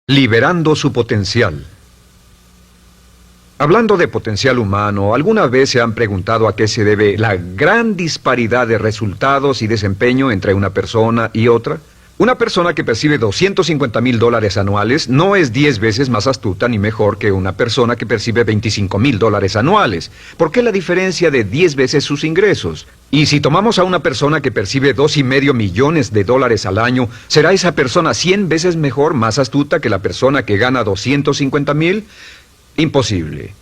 Liberando su potencial. Hablando de potencial humano, ¿alguna vez se han preguntado a qué se debe la gran disparidad de resultados y desempeño entre una persona y otra? Una persona que percibe $250,000 anuales no es 10 veces más astuta ni mejor que una persona que percibe $25,000 anuales. ¿Por qué la diferencia de 10 veces sus ingresos? Y si tomamos a una persona que percibe $2,5 millones al año, ¿será esa persona 100 veces mejor, más astuta que la persona que gana $250,000? Imposible.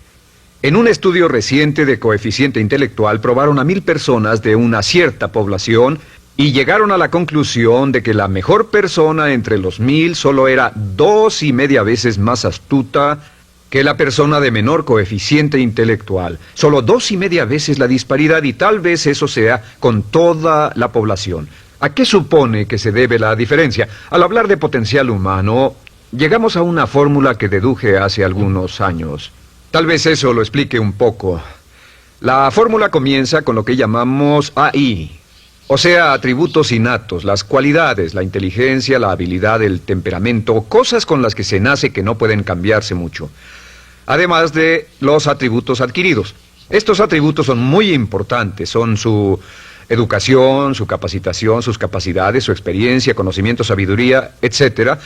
En un estudio reciente de coeficiente intelectual probaron a 1,000 personas de una cierta población y llegaron a la conclusión de que la mejor persona entre los 1,000 solo era 2,5 veces más astuta que la persona de menor coeficiente intelectual. Solo 2,5 veces la disparidad, y tal vez eso sea con toda la población. ¿A qué supone que se debe la diferencia? Al hablar de potencial humano, llegamos a una fórmula que deduje hace algunos años. Tal vez eso lo explique un poco. La fórmula comienza con lo que llamamos AI, o sea, atributos innatos, las cualidades, la inteligencia, la habilidad, el temperamento, cosas con las que se nace que no pueden cambiarse mucho. Además de los atributos adquiridos. Estos atributos son muy importantes, son su educación, su capacitación, sus capacidades, su experiencia, conocimiento, sabiduría, etcétera,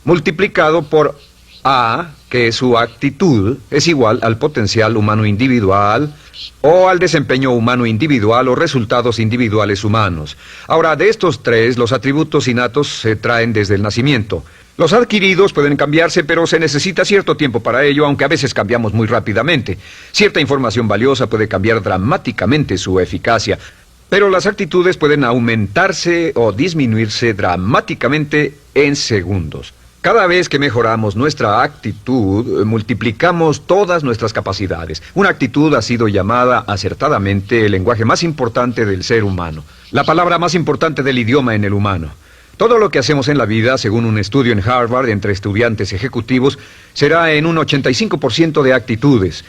multiplicado por A, que es su actitud, es igual al potencial humano individual o al desempeño humano individual o resultados individuales humanos. Ahora, de estos tres, los atributos innatos se traen desde el nacimiento. Los adquiridos pueden cambiarse, pero se necesita cierto tiempo para ello, aunque a veces cambiamos muy rápidamente. Cierta información valiosa puede cambiar dramáticamente su eficacia, pero las actitudes pueden aumentarse o disminuirse dramáticamente en segundos. Cada vez que mejoramos nuestra actitud, multiplicamos todas nuestras capacidades. Una actitud ha sido llamada acertadamente el lenguaje más importante del ser humano, la palabra más importante del idioma en el humano. Todo lo que hacemos en la vida, según un estudio en Harvard entre estudiantes ejecutivos, será en un 85% de actitudes.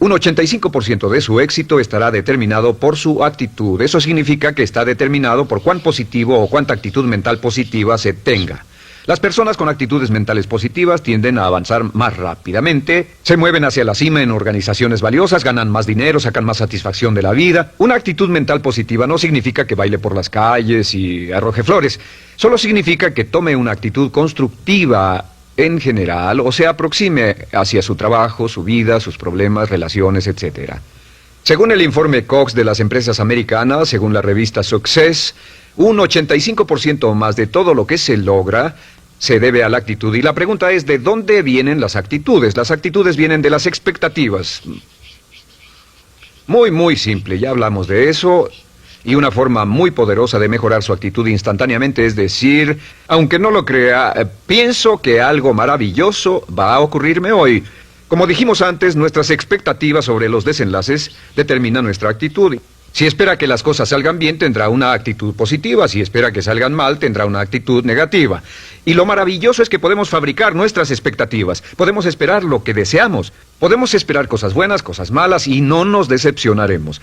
Un 85% de su éxito estará determinado por su actitud. Eso significa que está determinado por cuán positivo o cuánta actitud mental positiva se tenga. Las personas con actitudes mentales positivas tienden a avanzar más rápidamente, se mueven hacia la cima en organizaciones valiosas, ganan más dinero, sacan más satisfacción de la vida. Una actitud mental positiva no significa que baile por las calles y arroje flores. Solo significa que tome una actitud constructiva en general o se aproxime hacia su trabajo, su vida, sus problemas, relaciones, etc. Según el informe Cox de las empresas americanas, según la revista Success, un 85% o más de todo lo que se logra se debe a la actitud. Y la pregunta es, ¿de dónde vienen las actitudes? Las actitudes vienen de las expectativas. Muy simple, ya hablamos de eso. Y una forma muy poderosa de mejorar su actitud instantáneamente es decir, aunque no lo crea, pienso que algo maravilloso va a ocurrirme hoy. Como dijimos antes, nuestras expectativas sobre los desenlaces determinan nuestra actitud. Si espera que las cosas salgan bien, tendrá una actitud positiva. Si espera que salgan mal, tendrá una actitud negativa. Y lo maravilloso es que podemos fabricar nuestras expectativas. Podemos esperar lo que deseamos. Podemos esperar cosas buenas, cosas malas, y no nos decepcionaremos.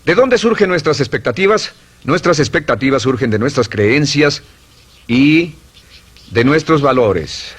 ¿De dónde surgen nuestras expectativas? Nuestras expectativas surgen de nuestras creencias y de nuestros valores.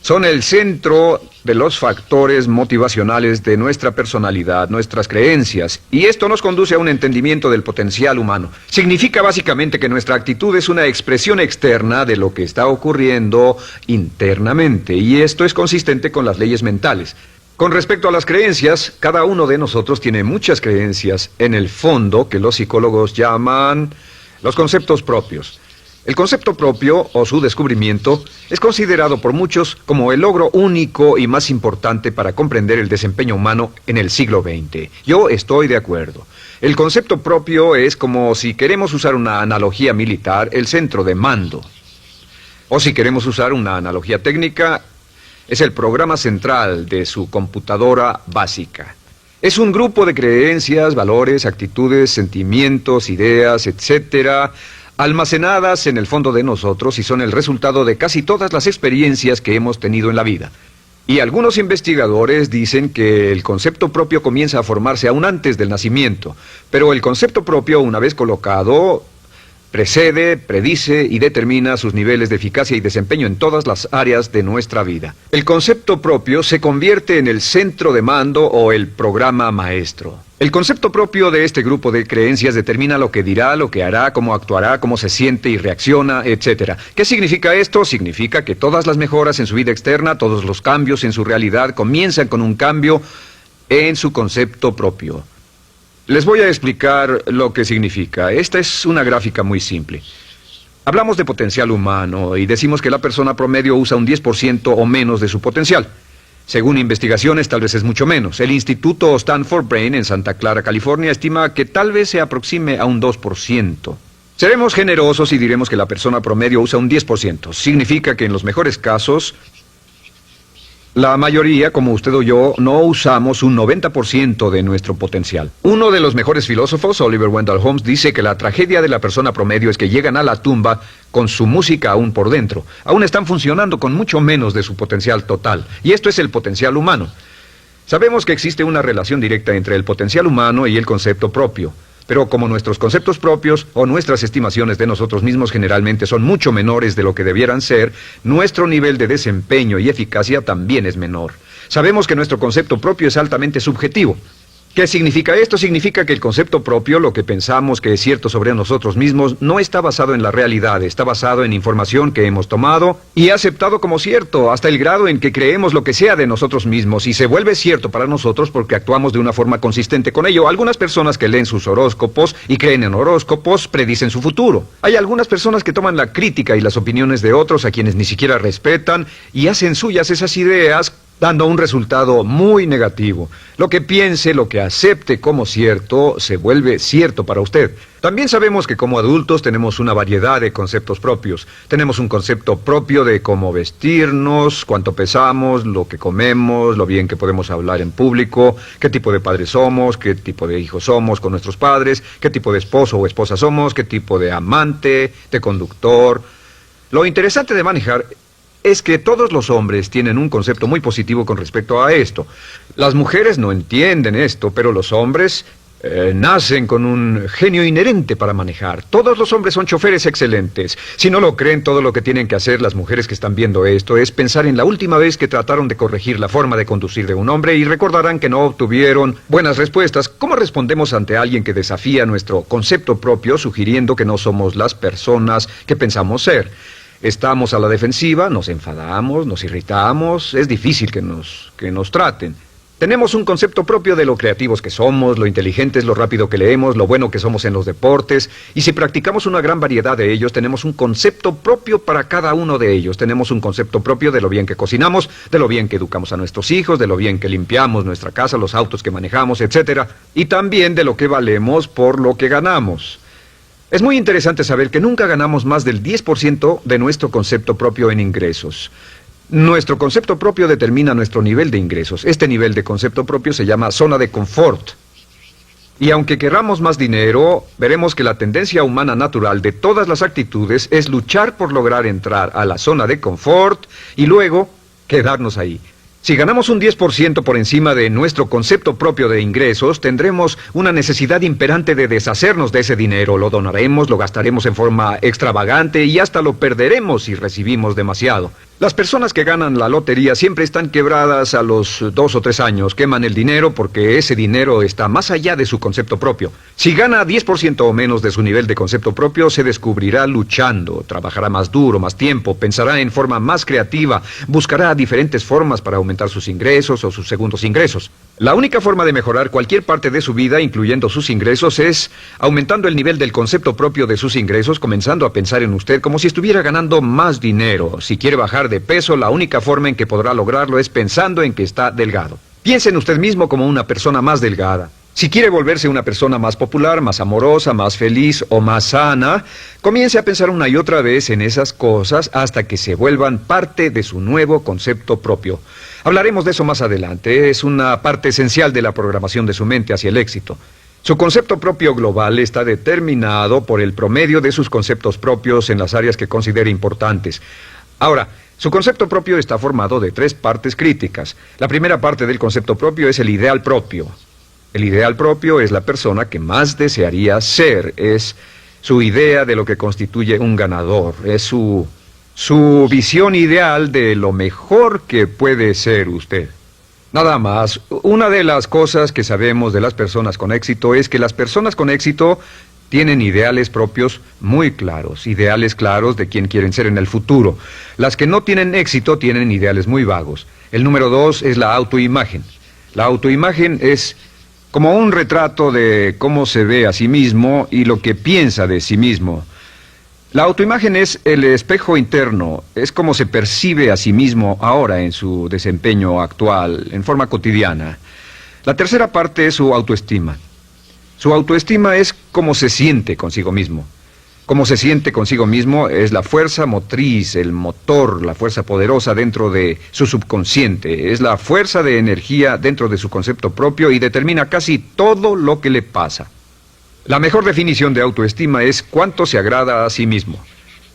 Son el centro de los factores motivacionales de nuestra personalidad, nuestras creencias. Y esto nos conduce a un entendimiento del potencial humano. Significa básicamente que nuestra actitud es una expresión externa de lo que está ocurriendo internamente. Y esto es consistente con las leyes mentales. Con respecto a las creencias, cada uno de nosotros tiene muchas creencias en el fondo que los psicólogos llaman los conceptos propios. El concepto propio, o su descubrimiento, es considerado por muchos como el logro único y más importante para comprender el desempeño humano en el siglo XX. Yo estoy de acuerdo. El concepto propio es como, si queremos usar una analogía militar, el centro de mando. O si queremos usar una analogía técnica, es el programa central de su computadora básica. Es un grupo de creencias, valores, actitudes, sentimientos, ideas, etcétera, almacenadas en el fondo de nosotros y son el resultado de casi todas las experiencias que hemos tenido en la vida. Y algunos investigadores dicen que el concepto propio comienza a formarse aún antes del nacimiento, pero el concepto propio, una vez colocado, precede, predice y determina sus niveles de eficacia y desempeño en todas las áreas de nuestra vida. El concepto propio se convierte en el centro de mando o el programa maestro. El concepto propio de este grupo de creencias determina lo que dirá, lo que hará, cómo actuará, cómo se siente y reacciona, etc. ¿Qué significa esto? Significa que todas las mejoras en su vida externa, todos los cambios en su realidad comienzan con un cambio en su concepto propio. Les voy a explicar lo que significa. Esta es una gráfica muy simple. Hablamos de potencial humano y decimos que la persona promedio usa un 10% o menos de su potencial. Según investigaciones, tal vez es mucho menos. El Instituto Stanford Brain en Santa Clara, California, estima que tal vez se aproxime a un 2%. Seremos generosos y diremos que la persona promedio usa un 10%. Significa que en los mejores casos, la mayoría, como usted o yo, no usamos un 90% de nuestro potencial. Uno de los mejores filósofos, Oliver Wendell Holmes, dice que la tragedia de la persona promedio es que llegan a la tumba con su música aún por dentro. Aún están funcionando con mucho menos de su potencial total. Y esto es el potencial humano. Sabemos que existe una relación directa entre el potencial humano y el concepto propio. Pero como nuestros conceptos propios o nuestras estimaciones de nosotros mismos generalmente son mucho menores de lo que debieran ser, nuestro nivel de desempeño y eficacia también es menor. Sabemos que nuestro concepto propio es altamente subjetivo. ¿Qué significa esto? Significa que el concepto propio, lo que pensamos que es cierto sobre nosotros mismos, no está basado en la realidad, está basado en información que hemos tomado y aceptado como cierto, hasta el grado en que creemos lo que sea de nosotros mismos y se vuelve cierto para nosotros porque actuamos de una forma consistente con ello. Algunas personas que leen sus horóscopos y creen en horóscopos predicen su futuro. Hay algunas personas que toman la crítica y las opiniones de otros a quienes ni siquiera respetan y hacen suyas esas ideas, dando un resultado muy negativo. Lo que piense, lo que acepte como cierto, se vuelve cierto para usted. También sabemos que como adultos tenemos una variedad de conceptos propios. Tenemos un concepto propio de cómo vestirnos, cuánto pesamos, lo que comemos, lo bien que podemos hablar en público, qué tipo de padres somos, qué tipo de hijos somos con nuestros padres, qué tipo de esposo o esposa somos, qué tipo de amante, de conductor. Lo interesante de manejar es que todos los hombres tienen un concepto muy positivo con respecto a esto. Las mujeres no entienden esto, pero los hombres nacen con un genio inherente para manejar. Todos los hombres son choferes excelentes. Si no lo creen, todo lo que tienen que hacer las mujeres que están viendo esto es pensar en la última vez que trataron de corregir la forma de conducir de un hombre y recordarán que no obtuvieron buenas respuestas. ¿Cómo respondemos ante alguien que desafía nuestro concepto propio, sugiriendo que no somos las personas que pensamos ser? Estamos a la defensiva, nos enfadamos, nos irritamos, es difícil que nos traten. Tenemos un concepto propio de lo creativos que somos, lo inteligentes, lo rápido que leemos, lo bueno que somos en los deportes, y si practicamos una gran variedad de ellos, tenemos un concepto propio para cada uno de ellos. Tenemos un concepto propio de lo bien que cocinamos, de lo bien que educamos a nuestros hijos, de lo bien que limpiamos nuestra casa, los autos que manejamos, etc. Y también de lo que valemos por lo que ganamos. Es muy interesante saber que nunca ganamos más del 10% de nuestro concepto propio en ingresos. Nuestro concepto propio determina nuestro nivel de ingresos. Este nivel de concepto propio se llama zona de confort. Y aunque querramos más dinero, veremos que la tendencia humana natural de todas las actitudes es luchar por lograr entrar a la zona de confort y luego quedarnos ahí. Si ganamos un 10% por encima de nuestro concepto propio de ingresos, tendremos una necesidad imperante de deshacernos de ese dinero. Lo donaremos, lo gastaremos en forma extravagante y hasta lo perderemos si recibimos demasiado. Las personas que ganan la lotería siempre están quebradas a los 2 o 3 años. Queman el dinero porque ese dinero está más allá de su concepto propio. Si gana 10% o menos de su nivel de concepto propio, se descubrirá luchando, trabajará más duro, más tiempo, pensará en forma más creativa, buscará diferentes formas para aumentar sus ingresos o sus segundos ingresos. La única forma de mejorar cualquier parte de su vida, incluyendo sus ingresos, es aumentando el nivel del concepto propio de sus ingresos, comenzando a pensar en usted como si estuviera ganando más dinero. Si quiere bajar de peso, la única forma en que podrá lograrlo es pensando en que está delgado. Piense en usted mismo como una persona más delgada. Si quiere volverse una persona más popular, más amorosa, más feliz o más sana, comience a pensar una y otra vez en esas cosas hasta que se vuelvan parte de su nuevo concepto propio. Hablaremos de eso más adelante. Es una parte esencial de la programación de su mente hacia el éxito. Su concepto propio global está determinado por el promedio de sus conceptos propios en las áreas que considere importantes. Ahora, su concepto propio está formado de 3 partes críticas. La primera parte del concepto propio es el ideal propio. El ideal propio es la persona que más desearía ser, es su idea de lo que constituye un ganador, es su visión ideal de lo mejor que puede ser usted. Nada más, una de las cosas que sabemos de las personas con éxito es que las personas con éxito tienen ideales propios muy claros, ideales claros de quién quieren ser en el futuro. Las que no tienen éxito tienen ideales muy vagos. El número 2 es la autoimagen. La autoimagen es como un retrato de cómo se ve a sí mismo y lo que piensa de sí mismo. La autoimagen es el espejo interno, es como se percibe a sí mismo ahora en su desempeño actual, en forma cotidiana. La tercera parte es su autoestima. Su autoestima es cómo se siente consigo mismo. Cómo se siente consigo mismo es la fuerza motriz, el motor, la fuerza poderosa dentro de su subconsciente. Es la fuerza de energía dentro de su concepto propio y determina casi todo lo que le pasa. La mejor definición de autoestima es cuánto se agrada a sí mismo.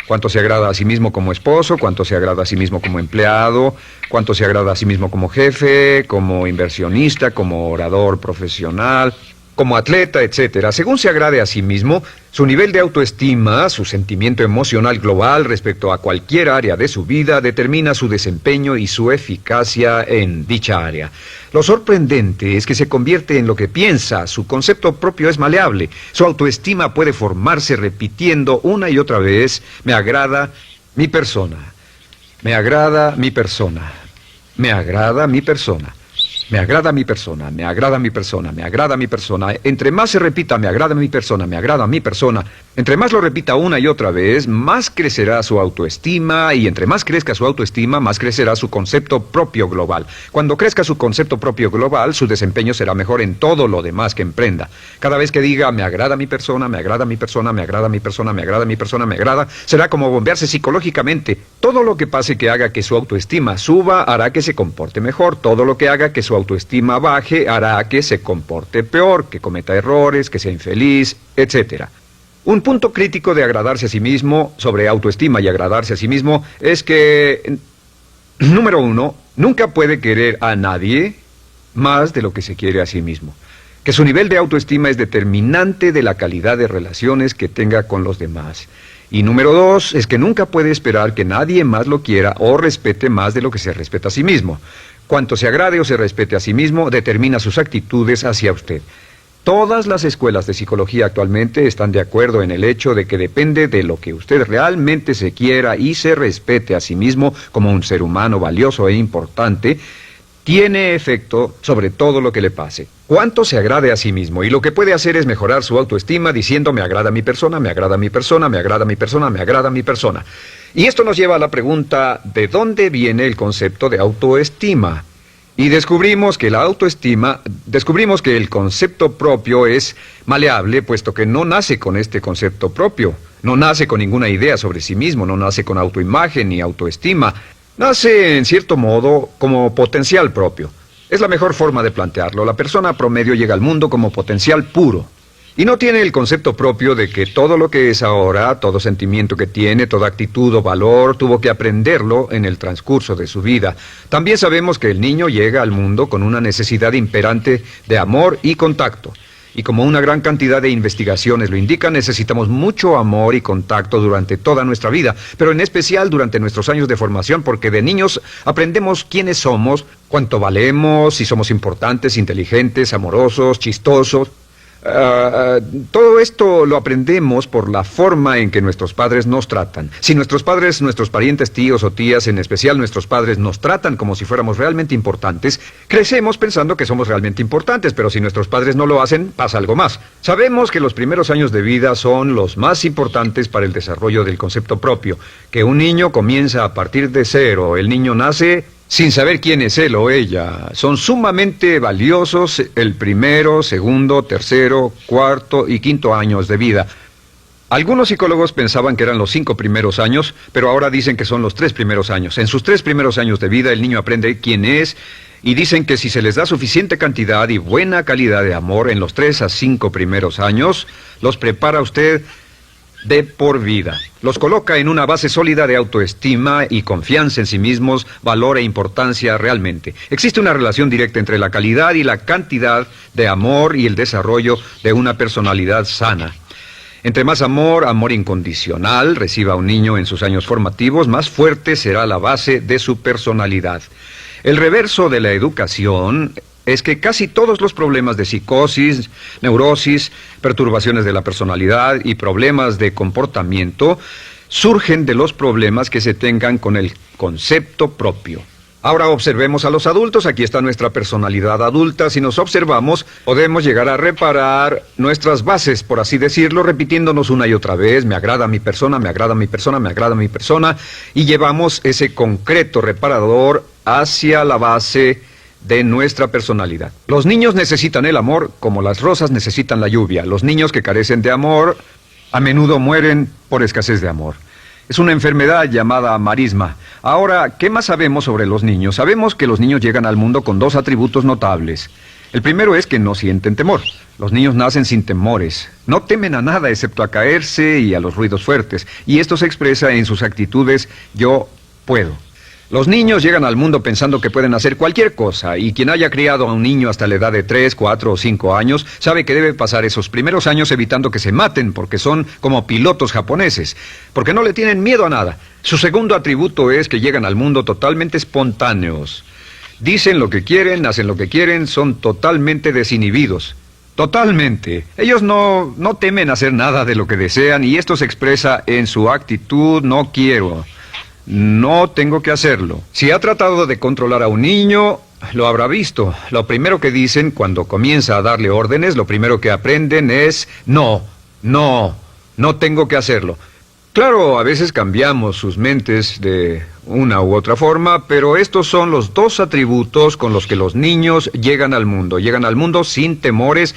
Cuánto se agrada a sí mismo como esposo, cuánto se agrada a sí mismo como empleado, cuánto se agrada a sí mismo como jefe, como inversionista, como orador profesional, como atleta, etcétera. Según se agrade a sí mismo, su nivel de autoestima, su sentimiento emocional global respecto a cualquier área de su vida, determina su desempeño y su eficacia en dicha área. Lo sorprendente es que se convierte en lo que piensa, su concepto propio es maleable, su autoestima puede formarse repitiendo una y otra vez, me agrada mi persona, me agrada mi persona, me agrada mi persona. Me agrada mi persona, me agrada mi persona, me agrada mi persona. Entre más se repita, me agrada mi persona, me agrada mi persona, entre más lo repita una y otra vez, más crecerá su autoestima y entre más crezca su autoestima, más crecerá su concepto propio global. Cuando crezca su concepto propio global, su desempeño será mejor en todo lo demás que emprenda. Cada vez que diga, me agrada mi persona, me agrada mi persona, me agrada mi persona, me agrada mi persona, me agrada, será como bombearse psicológicamente. Todo lo que pase que haga que su autoestima suba, hará que se comporte mejor. Todo lo que haga que su autoestima baje hará que se comporte peor, que cometa errores, que sea infeliz, etc. Un punto crítico de agradarse a sí mismo, sobre autoestima y agradarse a sí mismo, es que, número 1, nunca puede querer a nadie más de lo que se quiere a sí mismo. Que su nivel de autoestima es determinante de la calidad de relaciones que tenga con los demás. Y número 2, es que nunca puede esperar que nadie más lo quiera o respete más de lo que se respeta a sí mismo. Cuanto se agrade o se respete a sí mismo, determina sus actitudes hacia usted. Todas las escuelas de psicología actualmente están de acuerdo en el hecho de que depende de lo que usted realmente se quiera y se respete a sí mismo como un ser humano valioso e importante, tiene efecto sobre todo lo que le pase. Cuánto se agrade a sí mismo, y lo que puede hacer es mejorar su autoestima diciendo me agrada mi persona, me agrada mi persona, me agrada mi persona, me agrada mi persona. Y esto nos lleva a la pregunta, ¿de dónde viene el concepto de autoestima? Y descubrimos que el concepto propio es maleable, puesto que no nace con este concepto propio, no nace con ninguna idea sobre sí mismo, no nace con autoimagen ni autoestima. Nace, en cierto modo, como potencial propio. Es la mejor forma de plantearlo. La persona promedio llega al mundo como potencial puro. Y no tiene el concepto propio de que todo lo que es ahora, todo sentimiento que tiene, toda actitud o valor, tuvo que aprenderlo en el transcurso de su vida. También sabemos que el niño llega al mundo con una necesidad imperante de amor y contacto. Y como una gran cantidad de investigaciones lo indican, necesitamos mucho amor y contacto durante toda nuestra vida, pero en especial durante nuestros años de formación, porque de niños aprendemos quiénes somos, cuánto valemos, si somos importantes, inteligentes, amorosos, chistosos. Todo esto lo aprendemos por la forma en que nuestros padres nos tratan. Si nuestros padres, nuestros parientes, tíos o tías, en especial nuestros padres, nos tratan como si fuéramos realmente importantes, crecemos pensando que somos realmente importantes, pero si nuestros padres no lo hacen, pasa algo más. Sabemos que los primeros años de vida son los más importantes para el desarrollo del concepto propio, que un niño comienza a partir de cero. El niño nace sin saber quién es él o ella. Son sumamente valiosos el primero, segundo, tercero, cuarto y quinto años de vida. Algunos psicólogos pensaban que eran los 5 primeros años, pero ahora dicen que son los 3 primeros años. En sus 3 primeros años de vida el niño aprende quién es y dicen que si se les da suficiente cantidad y buena calidad de amor en los 3 a 5 primeros años, los prepara usted de por vida. Los coloca en una base sólida de autoestima y confianza en sí mismos, valor e importancia realmente. Existe una relación directa entre la calidad y la cantidad de amor y el desarrollo de una personalidad sana. Entre más amor, amor incondicional, reciba un niño en sus años formativos, más fuerte será la base de su personalidad. El reverso de la educación es que casi todos los problemas de psicosis, neurosis, perturbaciones de la personalidad y problemas de comportamiento surgen de los problemas que se tengan con el concepto propio. Ahora observemos a los adultos. Aquí está nuestra personalidad adulta. Si nos observamos, podemos llegar a reparar nuestras bases, por así decirlo, repitiéndonos una y otra vez: me agrada mi persona, me agrada mi persona, me agrada mi persona, y llevamos ese concreto reparador hacia la base de nuestra personalidad. Los niños necesitan el amor como las rosas necesitan la lluvia. Los niños que carecen de amor a menudo mueren por escasez de amor. Es una enfermedad llamada marisma. Ahora, ¿qué más sabemos sobre los niños? Sabemos que los niños llegan al mundo con dos atributos notables. El primero es que no sienten temor. Los niños nacen sin temores. No temen a nada excepto a caerse y a los ruidos fuertes. Y esto se expresa en sus actitudes: yo puedo. Los niños llegan al mundo pensando que pueden hacer cualquier cosa, y quien haya criado a un niño hasta la edad de 3, 4 o 5 años sabe que debe pasar esos primeros años evitando que se maten, porque son como pilotos japoneses, porque no le tienen miedo a nada. Su segundo atributo es que llegan al mundo totalmente espontáneos. Dicen lo que quieren, hacen lo que quieren, son totalmente desinhibidos. Totalmente. Ellos no temen hacer nada de lo que desean, y esto se expresa en su actitud: no quiero. No tengo que hacerlo. Si ha tratado de controlar a un niño, lo habrá visto. Lo primero que dicen cuando comienza a darle órdenes, lo primero que aprenden es: no tengo que hacerlo. Claro, a veces cambiamos sus mentes de una u otra forma, pero estos son los dos atributos con los que los niños llegan al mundo. Llegan al mundo sin temores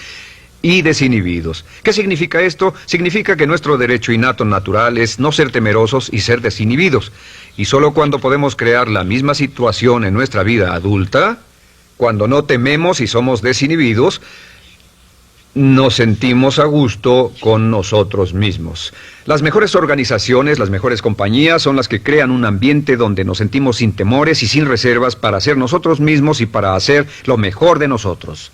y desinhibidos. ¿Qué significa esto? Significa que nuestro derecho innato natural es no ser temerosos y ser desinhibidos. Y solo cuando podemos crear la misma situación en nuestra vida adulta, cuando no tememos y somos desinhibidos, nos sentimos a gusto con nosotros mismos. Las mejores organizaciones, las mejores compañías son las que crean un ambiente donde nos sentimos sin temores y sin reservas para ser nosotros mismos y para hacer lo mejor de nosotros.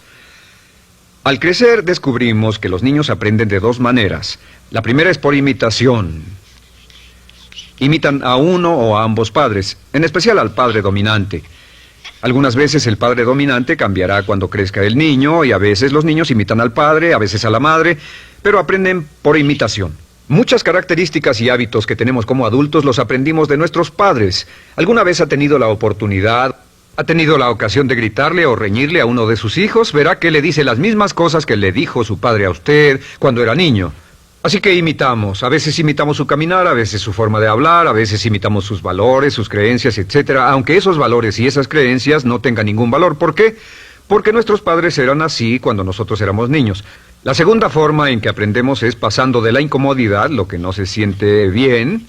Al crecer descubrimos que los niños aprenden de dos maneras. La primera es por imitación. Imitan a uno o a ambos padres, en especial al padre dominante. Algunas veces el padre dominante cambiará cuando crezca el niño, y a veces los niños imitan al padre, a veces a la madre, pero aprenden por imitación. Muchas características y hábitos que tenemos como adultos los aprendimos de nuestros padres. ¿Alguna vez ha tenido la oportunidad, ha tenido la ocasión de gritarle o reñirle a uno de sus hijos? Verá que le dice las mismas cosas que le dijo su padre a usted cuando era niño. Así que imitamos. A veces imitamos su caminar, a veces su forma de hablar, a veces imitamos sus valores, sus creencias, etcétera, aunque esos valores y esas creencias no tengan ningún valor. ¿Por qué? Porque nuestros padres eran así cuando nosotros éramos niños. La segunda forma en que aprendemos es pasando de la incomodidad, lo que no se siente bien,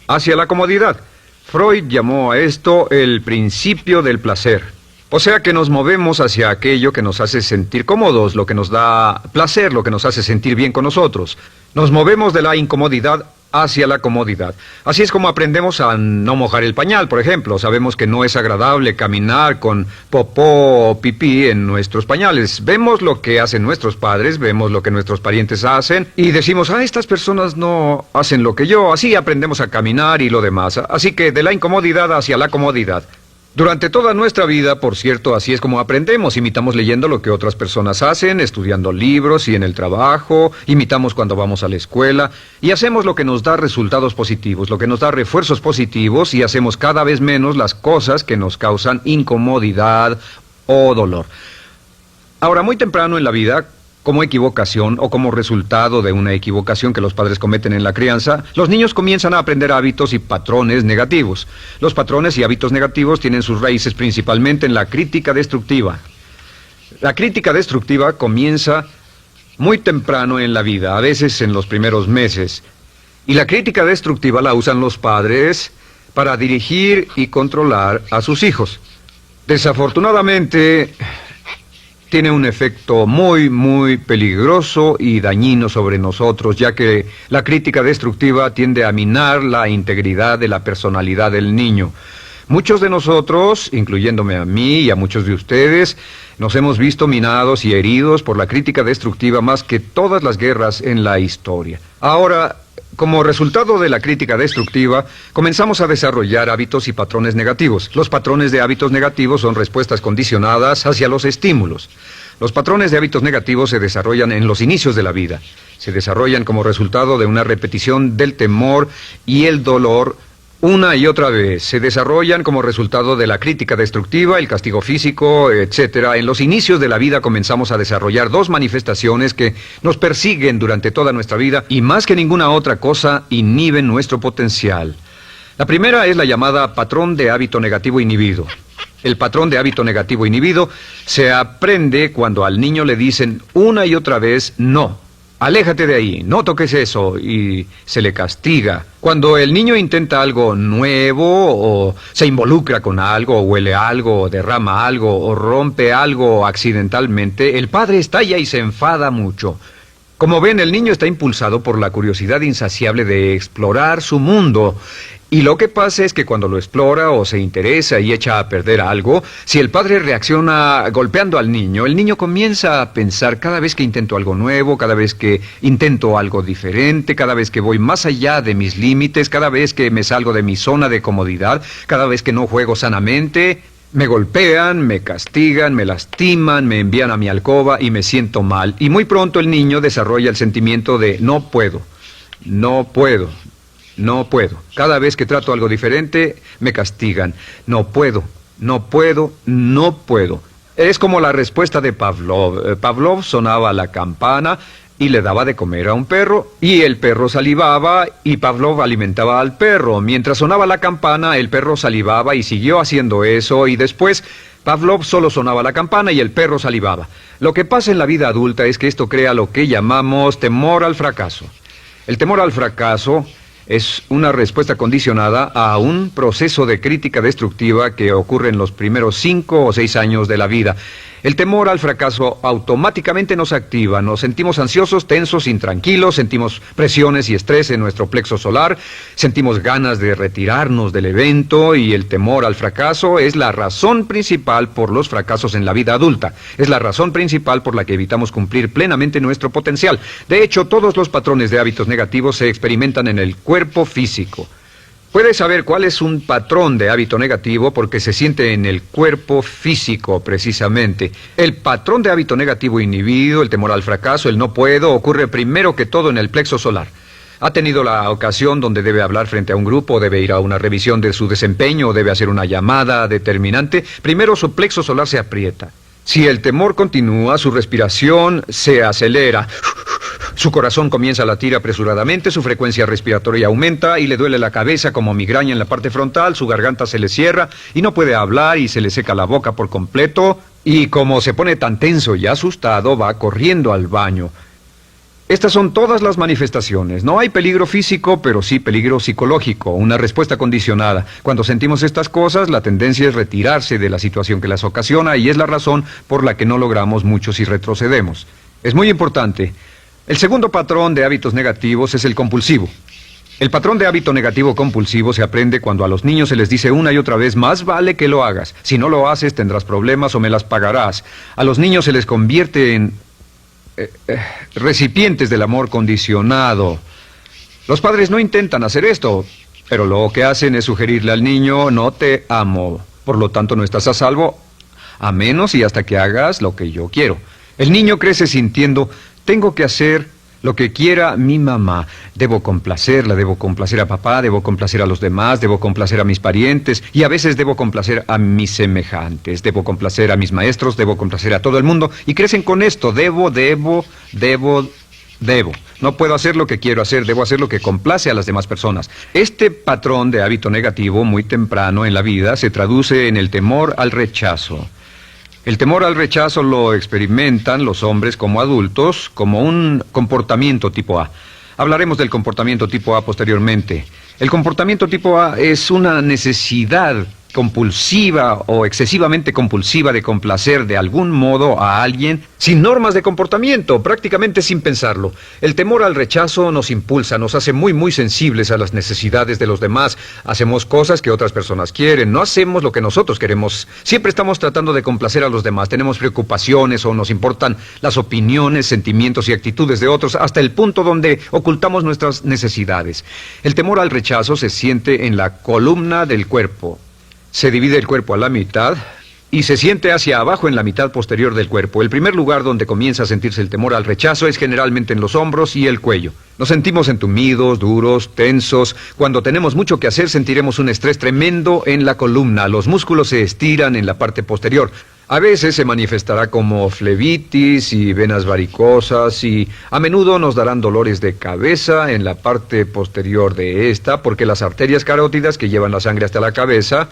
hacia la comodidad. Freud llamó a esto el principio del placer. O sea que nos movemos hacia aquello que nos hace sentir cómodos, lo que nos da placer, lo que nos hace sentir bien con nosotros. Nos movemos de la incomodidad hacia la comodidad. Así es como aprendemos a no mojar el pañal, por ejemplo. Sabemos que no es agradable caminar con popó o pipí en nuestros pañales. Vemos lo que hacen nuestros padres, vemos lo que nuestros parientes hacen y decimos: estas personas no hacen lo que yo. Así aprendemos a caminar y lo demás. Así que de la incomodidad hacia la comodidad. Durante toda nuestra vida, por cierto, así es como aprendemos. Imitamos leyendo lo que otras personas hacen, estudiando libros y en el trabajo, imitamos cuando vamos a la escuela, y hacemos lo que nos da resultados positivos, lo que nos da refuerzos positivos, y hacemos cada vez menos las cosas que nos causan incomodidad o dolor. Ahora, muy temprano en la vida, como equivocación o como resultado de una equivocación que los padres cometen en la crianza, los niños comienzan a aprender hábitos y patrones negativos. Los patrones y hábitos negativos tienen sus raíces principalmente en la crítica destructiva. La crítica destructiva comienza muy temprano en la vida, a veces en los primeros meses. Y la crítica destructiva la usan los padres para dirigir y controlar a sus hijos. Desafortunadamente, tiene un efecto muy peligroso y dañino sobre nosotros, ya que la crítica destructiva tiende a minar la integridad de la personalidad del niño. Muchos de nosotros, incluyéndome a mí y a muchos de ustedes, nos hemos visto minados y heridos por la crítica destructiva más que todas las guerras en la historia. Ahora, como resultado de la crítica destructiva, comenzamos a desarrollar hábitos y patrones negativos. Los patrones de hábitos negativos son respuestas condicionadas hacia los estímulos. Los patrones de hábitos negativos se desarrollan en los inicios de la vida. Se desarrollan como resultado de una repetición del temor y el dolor una y otra vez. Se desarrollan como resultado de la crítica destructiva, el castigo físico, etc. En los inicios de la vida comenzamos a desarrollar dos manifestaciones que nos persiguen durante toda nuestra vida y más que ninguna otra cosa inhiben nuestro potencial. La primera es la llamada patrón de hábito negativo inhibido. El patrón de hábito negativo inhibido se aprende cuando al niño le dicen una y otra vez no. Aléjate de ahí, no toques eso, y se le castiga. Cuando el niño intenta algo nuevo, o se involucra con algo, o huele algo, o derrama algo, o rompe algo accidentalmente, el padre estalla y se enfada mucho. Como ven, el niño está impulsado por la curiosidad insaciable de explorar su mundo. Y lo que pasa es que cuando lo explora o se interesa y echa a perder algo, si el padre reacciona golpeando al niño, el niño comienza a pensar cada vez que intento algo nuevo, cada vez que intento algo diferente, cada vez que voy más allá de mis límites, cada vez que me salgo de mi zona de comodidad, cada vez que no juego sanamente, me golpean, me castigan, me lastiman, me envían a mi alcoba y me siento mal. Y muy pronto el niño desarrolla el sentimiento de no puedo, no puedo. No puedo. Cada vez que trato algo diferente, me castigan. No puedo, no puedo, no puedo. Es como la respuesta de Pavlov. Pavlov sonaba la campana y le daba de comer a un perro, y el perro salivaba, y Pavlov alimentaba al perro. Mientras sonaba la campana, el perro salivaba y siguió haciendo eso, y después Pavlov solo sonaba la campana y el perro salivaba. Lo que pasa en la vida adulta es que esto crea lo que llamamos temor al fracaso. El temor al fracaso es una respuesta condicionada a un proceso de crítica destructiva que ocurre en los primeros 5 o 6 años de la vida. El temor al fracaso automáticamente nos activa, nos sentimos ansiosos, tensos, intranquilos, sentimos presiones y estrés en nuestro plexo solar, sentimos ganas de retirarnos del evento, y el temor al fracaso es la razón principal por los fracasos en la vida adulta. Es la razón principal por la que evitamos cumplir plenamente nuestro potencial. De hecho, todos los patrones de hábitos negativos se experimentan en el cuerpo físico. Puedes saber cuál es un patrón de hábito negativo porque se siente en el cuerpo físico, precisamente. El patrón de hábito negativo inhibido, el temor al fracaso, el no puedo, ocurre primero que todo en el plexo solar. ¿Ha tenido la ocasión donde debe hablar frente a un grupo, debe ir a una revisión de su desempeño o debe hacer una llamada determinante? Primero su plexo solar se aprieta. Si el temor continúa, su respiración se acelera. Su corazón comienza a latir apresuradamente, su frecuencia respiratoria aumenta y le duele la cabeza como migraña en la parte frontal, su garganta se le cierra y no puede hablar y se le seca la boca por completo, y como se pone tan tenso y asustado, va corriendo al baño. Estas son todas las manifestaciones. No hay peligro físico, pero sí peligro psicológico, una respuesta condicionada. Cuando sentimos estas cosas, la tendencia es retirarse de la situación que las ocasiona, y es la razón por la que no logramos mucho si retrocedemos. Es muy importante. El segundo patrón de hábitos negativos es el compulsivo. El patrón de hábito negativo compulsivo se aprende cuando a los niños se les dice una y otra vez: más vale que lo hagas. Si no lo haces, tendrás problemas o me las pagarás. A los niños se les convierte en recipientes del amor condicionado. Los padres no intentan hacer esto, pero lo que hacen es sugerirle al niño: no te amo, por lo tanto no estás a salvo, a menos y hasta que hagas lo que yo quiero. El niño crece sintiendo: tengo que hacer lo que quiera mi mamá. Debo complacerla, debo complacer a papá, debo complacer a los demás, debo complacer a mis parientes, y a veces debo complacer a mis semejantes, debo complacer a mis maestros, debo complacer a todo el mundo, y crecen con esto: debo. No puedo hacer lo que quiero hacer, debo hacer lo que complace a las demás personas. Este patrón de hábito negativo muy temprano en la vida se traduce en el temor al rechazo. El temor al rechazo lo experimentan los hombres como adultos como un comportamiento tipo A. Hablaremos del comportamiento tipo A posteriormente. El comportamiento tipo A es una necesidad compulsiva o excesivamente compulsiva de complacer de algún modo a alguien sin normas de comportamiento, prácticamente sin pensarlo. El temor al rechazo nos impulsa, nos hace muy sensibles a las necesidades de los demás. Hacemos cosas que otras personas quieren, no hacemos lo que nosotros queremos. Siempre estamos tratando de complacer a los demás. Tenemos preocupaciones o nos importan las opiniones, sentimientos y actitudes de otros hasta el punto donde ocultamos nuestras necesidades. El temor al rechazo se siente en la columna del cuerpo. Se divide el cuerpo a la mitad y se siente hacia abajo en la mitad posterior del cuerpo. El primer lugar donde comienza a sentirse el temor al rechazo es generalmente en los hombros y el cuello. Nos sentimos entumidos, duros, tensos. Cuando tenemos mucho que hacer sentiremos un estrés tremendo en la columna. Los músculos se estiran en la parte posterior. A veces se manifestará como flebitis y venas varicosas y a menudo nos darán dolores de cabeza en la parte posterior de esta porque las arterias carótidas que llevan la sangre hasta la cabeza,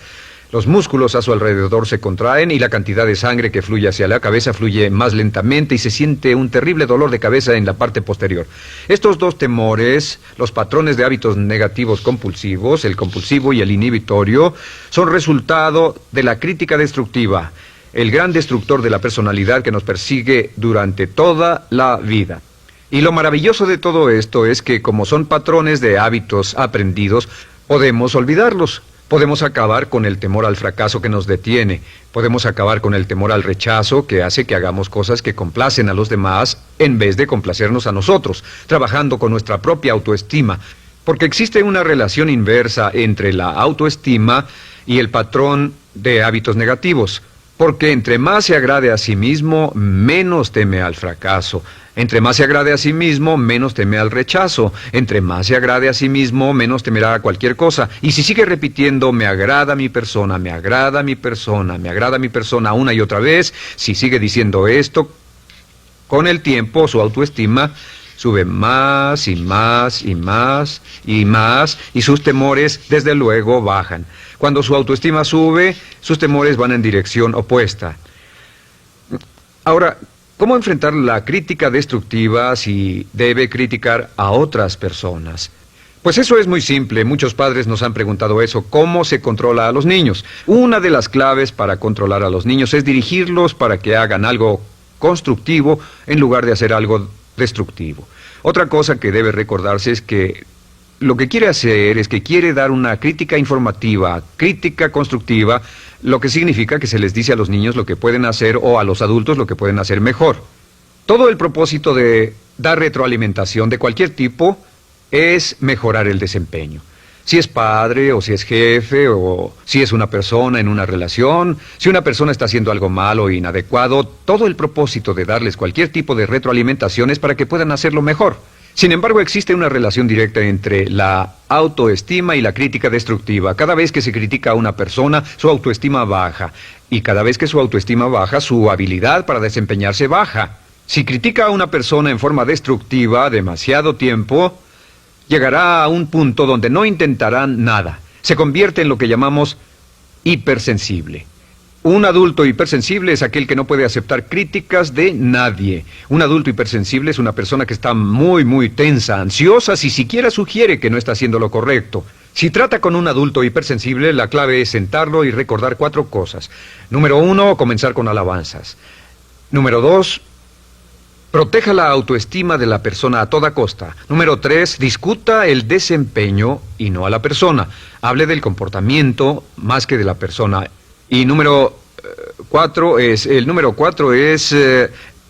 los músculos a su alrededor se contraen y la cantidad de sangre que fluye hacia la cabeza fluye más lentamente y se siente un terrible dolor de cabeza en la parte posterior. Estos dos temores, los patrones de hábitos negativos compulsivos, el compulsivo y el inhibitorio, son resultado de la crítica destructiva, el gran destructor de la personalidad que nos persigue durante toda la vida. Y lo maravilloso de todo esto es que como son patrones de hábitos aprendidos, podemos olvidarlos. Podemos acabar con el temor al fracaso que nos detiene. Podemos acabar con el temor al rechazo que hace que hagamos cosas que complacen a los demás en vez de complacernos a nosotros, trabajando con nuestra propia autoestima. Porque existe una relación inversa entre la autoestima y el patrón de hábitos negativos. Porque entre más se agrade a sí mismo, menos teme al fracaso. Entre más se agrade a sí mismo, menos teme al rechazo. Entre más se agrade a sí mismo, menos temerá a cualquier cosa. Y si sigue repitiendo, me agrada mi persona, me agrada mi persona, me agrada mi persona una y otra vez, si sigue diciendo esto, con el tiempo su autoestima sube más y más y más y más y sus temores desde luego bajan. Cuando su autoestima sube, sus temores van en dirección opuesta. Ahora, ¿cómo enfrentar la crítica destructiva si debe criticar a otras personas? Pues eso es muy simple. Muchos padres nos han preguntado eso. ¿Cómo se controla a los niños? Una de las claves para controlar a los niños es dirigirlos para que hagan algo constructivo en lugar de hacer algo destructivo. Otra cosa que debe recordarse es que lo que quiere hacer es que quiere dar una crítica informativa, crítica constructiva, lo que significa que se les dice a los niños lo que pueden hacer o a los adultos lo que pueden hacer mejor. Todo el propósito de dar retroalimentación de cualquier tipo es mejorar el desempeño. Si es padre o si es jefe o si es una persona en una relación, si una persona está haciendo algo malo o inadecuado, todo el propósito de darles cualquier tipo de retroalimentación es para que puedan hacerlo mejor. Sin embargo, existe una relación directa entre la autoestima y la crítica destructiva. Cada vez que se critica a una persona, su autoestima baja. Y cada vez que su autoestima baja, su habilidad para desempeñarse baja. Si critica a una persona en forma destructiva demasiado tiempo, llegará a un punto donde no intentarán nada. Se convierte en lo que llamamos hipersensible. Un adulto hipersensible es aquel que no puede aceptar críticas de nadie. Un adulto hipersensible es una persona que está muy tensa, ansiosa, si siquiera sugiere que no está haciendo lo correcto. Si trata con un adulto hipersensible, la clave es sentarlo y recordar 4 cosas. Número 1, comenzar con alabanzas. Número 2, proteja la autoestima de la persona a toda costa. Número 3, discuta el desempeño y no a la persona. Hable del comportamiento más que de la persona. Y número 4 es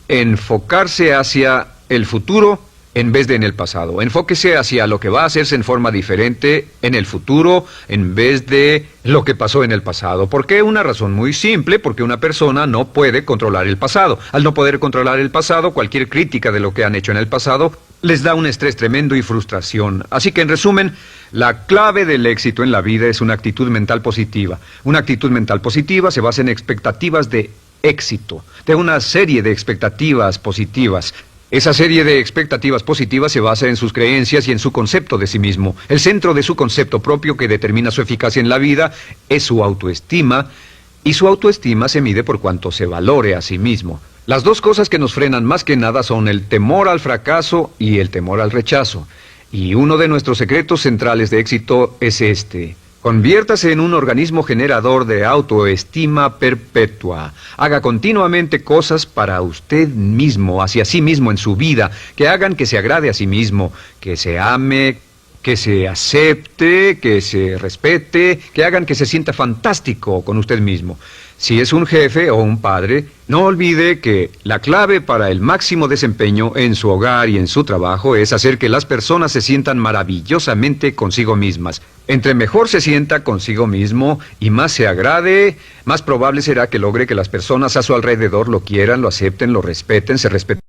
enfocarse hacia el futuro en vez de en el pasado. Enfóquese hacia lo que va a hacerse en forma diferente en el futuro en vez de lo que pasó en el pasado. ¿Por qué? Una razón muy simple, porque una persona no puede controlar el pasado. Al no poder controlar el pasado, cualquier crítica de lo que han hecho en el pasado les da un estrés tremendo y frustración. Así que, en resumen, la clave del éxito en la vida es una actitud mental positiva. Una actitud mental positiva se basa en expectativas de éxito, de una serie de expectativas positivas. Esa serie de expectativas positivas se basa en sus creencias y en su concepto de sí mismo. El centro de su concepto propio que determina su eficacia en la vida es su autoestima, y su autoestima se mide por cuanto se valore a sí mismo. Las dos cosas que nos frenan más que nada son el temor al fracaso y el temor al rechazo. Y uno de nuestros secretos centrales de éxito es este: Conviértase en un organismo generador de autoestima perpetua. Haga continuamente cosas para usted mismo, hacia sí mismo en su vida, que hagan que se agrade a sí mismo, que se ame, que se acepte, que se respete, que hagan que se sienta fantástico con usted mismo. Si es un jefe o un padre, no olvide que la clave para el máximo desempeño en su hogar y en su trabajo es hacer que las personas se sientan maravillosamente consigo mismas. Entre mejor se sienta consigo mismo y más se agrade, más probable será que logre que las personas a su alrededor lo quieran, lo acepten, lo respeten, se respeten.